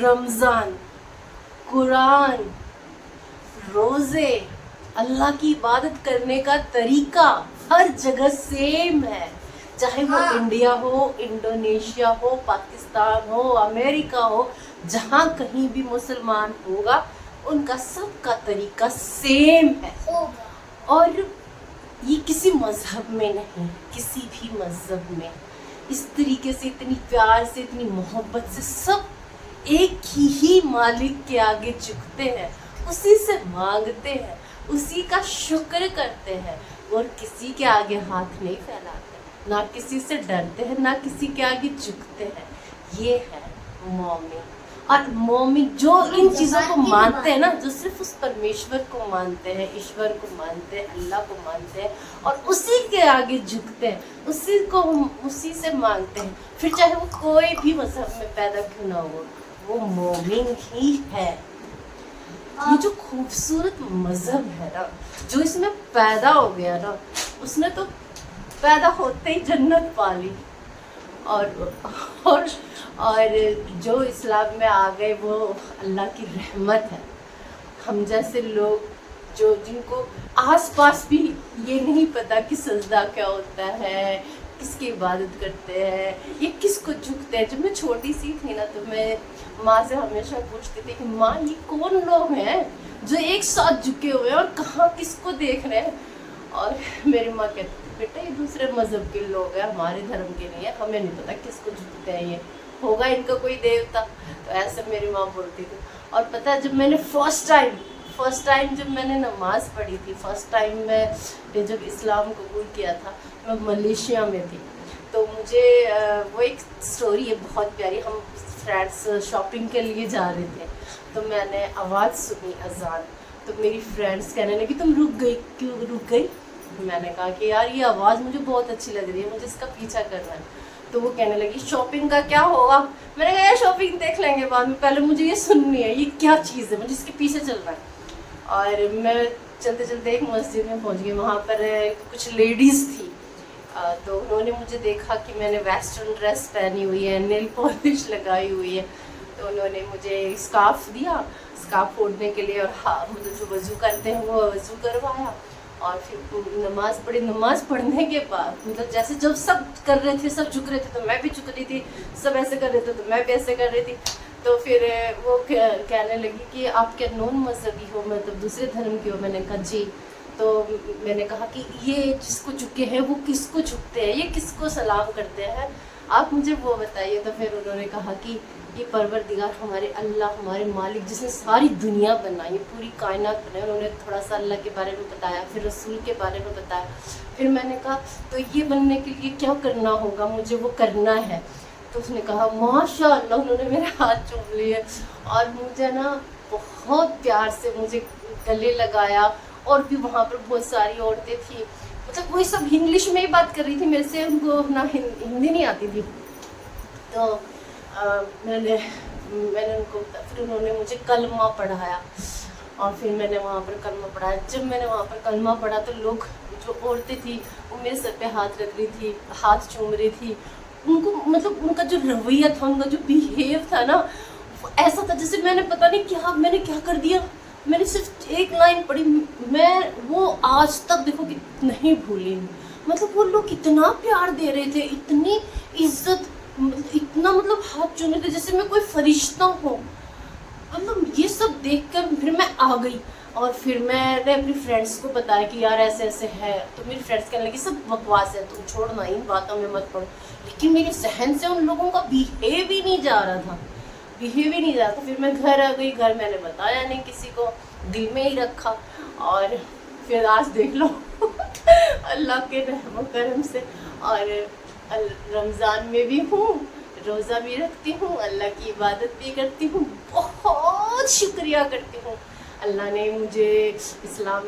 رمضان، قرآن، روزے، اللہ کی عبادت کرنے کا طریقہ ہر جگہ سیم ہے، چاہے وہ انڈیا ہو، انڈونیشیا ہو، پاکستان ہو، امریکہ ہو، جہاں کہیں بھی مسلمان ہوگا ان کا سب کا طریقہ سیم ہے. اور یہ کسی مذہب میں نہیں، کسی بھی مذہب میں اس طریقے سے اتنی پیار سے، اتنی محبت سے سب ایک ہی مالک کے آگے جھکتے ہیں، اسی سے مانگتے ہیں، اسی کا شکر کرتے ہیں، اور کسی کے آگے ہاتھ نہیں پھیلاتے، نہ کسی سے ڈرتے ہیں، نہ کسی کے آگے جھکتے ہیں. یہ ہے مومن. اور مومن جو ان چیزوں کو مانتے ہیں نا، جو صرف اس پرمیشور کو مانتے ہیں، ایشور کو مانتے ہیں، اللہ کو مانتے ہیں، اور اسی کے آگے جھکتے ہیں، اسی سے مانگتے ہیں، پھر چاہے وہ کوئی بھی مذہب میں پیدا کیوں نہ ہو، وہ مومن ہی ہے. یہ جو خوبصورت مذہب ہے نا، جو اس میں پیدا ہو گیا نا، اس نے تو پیدا ہوتے ہی جنت پا لی. اور جو اسلام میں آ گئے وہ اللہ کی رحمت ہے. ہم جیسے لوگ جن کو آس پاس بھی یہ نہیں پتا کہ سجدہ کیا ہوتا ہے، کس کی عبادت کرتے ہیں، یہ کس کو جھکتے ہیں. جب میں چھوٹی سی تھی نا تو میں ماں سے ہمیشہ پوچھتی تھی کہ ماں یہ کون لوگ ہیں جو ایک ساتھ جھکے ہوئے ہیں اور کہاں کس کو دیکھ رہے ہیں. اور میری ماں کہتی تھی بیٹا یہ دوسرے مذہب کے لوگ ہیں، ہمارے دھرم کے نہیں ہے، ہمیں نہیں پتا کس کو جھکتے ہیں، یہ ہوگا ان کا کوئی دیوتا. تو ایسے میری ماں بولتی تھی. اور پتہ ہے جب میں نے فرسٹ ٹائم جب میں نے نماز پڑھی تھی، فرسٹ ٹائم میں جب اسلام قبول کیا تھا، میں ملیشیا میں تھی. تو مجھے وہ ایک سٹوری ہے بہت پیاری. ہم فرینڈس شاپنگ کے لیے جا رہے تھے تو میں نے آواز سنی اذان. تو میری فرینڈس کہنے لگی تم رک گئی کیوں رک گئی؟ میں نے کہا کہ یار یہ آواز مجھے بہت اچھی لگ رہی ہے، مجھے اس کا پیچھا کرنا ہے. تو وہ کہنے لگی شاپنگ کا کیا ہوگا؟ میں نے کہا یار شاپنگ دیکھ لیں گے بعد میں، پہلے مجھے یہ سننی ہے یہ کیا چیز ہے، مجھے اس کے پیچھے چلنا ہے. اور میں چلتے چلتے ایک مسجد میں پہنچ گئی. وہاں پر کچھ لیڈیز تھی، تو انہوں نے مجھے دیکھا کہ میں نے ویسٹرن ڈریس پہنی ہوئی ہے، نیل پالش لگائی ہوئی ہے. تو انہوں نے مجھے اسکارف دیا، اسکارف اوڑھنے کے لیے، اور مجھے جو وضو کرتے ہیں وہ وضو کروایا. اور پھر نماز پڑھی. نماز پڑھنے کے بعد مطلب جیسے جب سب کر رہے تھے، سب جھک رہے تھے تو میں بھی جھک رہی تھی، سب ایسے کر رہے تھے تو میں بھی ایسے کر رہی تھی. تو پھر وہ کہنے لگی کہ آپ کیا نون مذہبی ہو، مطلب دوسرے دھرم کی ہو؟ میں نے کہا جی. تو میں نے کہا کہ یہ جس کو جھکے ہیں وہ کس کو جھکتے ہیں، یہ کس کو سلام کرتے ہیں، آپ مجھے وہ بتائیے. تو پھر انہوں نے کہا کہ یہ پروردگار ہمارے اللہ، ہمارے مالک جس نے ساری دنیا بنائی، پوری کائنات بنائی. انہوں نے تھوڑا سا اللہ کے بارے میں بتایا، پھر رسول کے بارے میں بتایا. پھر میں نے کہا تو یہ بننے کے لیے کیا کرنا ہوگا، مجھے وہ کرنا ہے. تو اس نے کہا ماشاء اللہ. انہوں نے میرے ہاتھ چوم لیے اور مجھے نا بہت پیار سے مجھے گلے لگایا. اور بھی وہاں پر بہت ساری عورتیں تھیں، مطلب وہی سب انگلش میں ہی بات کر رہی تھی میرے سے، ان کو نہ ہندی نہیں آتی تھی. تو میں نے ان کو، پھر انہوں نے مجھے کلمہ پڑھایا. اور پھر میں نے وہاں پر کلمہ پڑھایا. جب میں نے وہاں پر کلمہ پڑھا تو لوگ، جو عورتیں تھیں وہ میرے سر پہ ہاتھ رکھ رہی تھی، ہاتھ چوم رہی تھی. ان کو مطلب ان کا جو رویہ تھا، ان کا جو بیہیو تھا نا، وہ ایسا تھا جیسے میں نے پتہ نہیں میں نے کیا کر دیا. میں نے صرف ایک لائن پڑھی، میں وہ آج تک دیکھو کہ نہیں بھولی. مطلب وہ لوگ اتنا پیار دے رہے تھے، اتنی عزت، اتنا مطلب ہاتھ چوم رہے تھے جیسے میں کوئی فرشتہ ہوں. مطلب یہ سب دیکھ کر پھر میں آ گئی. اور پھر میں نے اپنی فرینڈس کو بتایا کہ یار ایسے ایسے ہے. تو میری فرینڈس کہنے لگی سب بکواس ہے، تم چھوڑنا، ان باتوں میں مت پڑو. لیکن میرے ذہن سے ان لوگوں کا بیہیو ہی نہیں جا رہا تھا. پھر میں گھر آ گئی. گھر میں نے بتایا نہیں کسی کو، دل میں ہی رکھا. اور پھر آج دیکھ لو اللہ کے رحم و کرم سے، اور رمضان میں بھی ہوں، روزہ بھی رکھتی ہوں، اللہ کی عبادت بھی کرتی ہوں، بہت شکریہ کرتی ہوں. اللہ نے مجھے اسلام